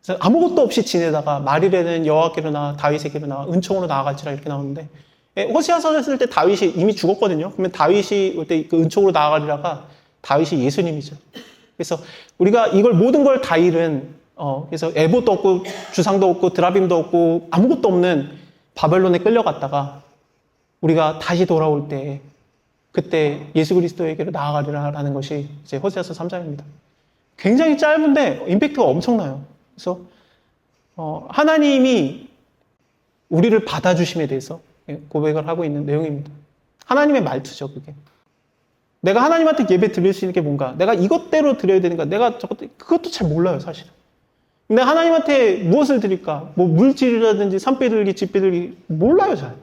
그래서 아무것도 없이 지내다가 말일에는 여호와께로 나와 다윗에게로 나와 은총으로 나아갈지라 이렇게 나오는데 호세아서 쓸 때 다윗이 이미 죽었거든요. 그러면 다윗이 올 때 그 은총으로 나아가리라가 다윗이 예수님이죠. 그래서 우리가 이걸 모든 걸 다 잃은 그래서 에봇도 없고 주상도 없고 드라빔도 없고 아무것도 없는 바벨론에 끌려갔다가 우리가 다시 돌아올 때 그때 예수 그리스도에게로 나아가리라라는 것이 이제 호세아서 3장입니다. 굉장히 짧은데 임팩트가 엄청나요. 그래서 하나님이 우리를 받아주심에 대해서 고백을 하고 있는 내용입니다. 하나님의 말투죠, 그게. 내가 하나님한테 예배 드릴 수 있는 게 뭔가, 내가 이것대로 드려야 되는가, 내가 그것도 잘 몰라요, 사실은. 근데 하나님한테 무엇을 드릴까? 뭐 물질이라든지 산비둘기, 집비둘기 몰라요, 잘.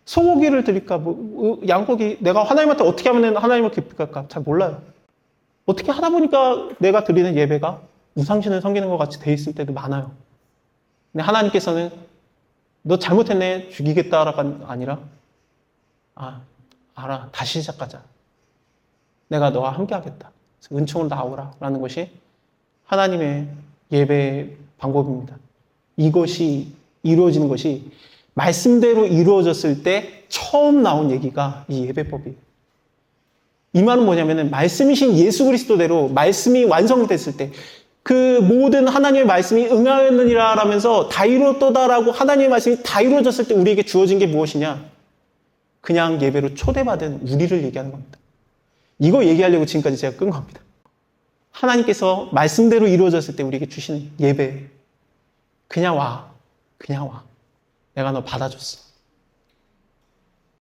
소고기를 드릴까? 뭐 양고기, 내가 하나님한테 어떻게 하면 하나님을 기쁠까? 잘 몰라요. 어떻게 하다 보니까 내가 드리는 예배가 우상신을 섬기는 것 같이 돼 있을 때도 많아요. 근데 하나님께서는 너 잘못했네, 죽이겠다가 아니라 알아, 다시 시작하자. 내가 너와 함께 하겠다. 은총으로 나오라 라는 것이 하나님의 예배 방법입니다. 이것이 이루어지는 것이 말씀대로 이루어졌을 때 처음 나온 얘기가 이 예배법이에요. 이 말은 뭐냐면은 말씀이신 예수 그리스도대로 말씀이 완성됐을 때 그 모든 하나님의 말씀이 응하였느니라 라면서 다 이루었도다라고 하나님의 말씀이 다 이루어졌을 때 우리에게 주어진 게 무엇이냐? 그냥 예배로 초대받은 우리를 얘기하는 겁니다. 이거 얘기하려고 지금까지 제가 끈 겁니다. 하나님께서 말씀대로 이루어졌을 때 우리에게 주시는 예배. 그냥 와. 그냥 와. 내가 너 받아줬어.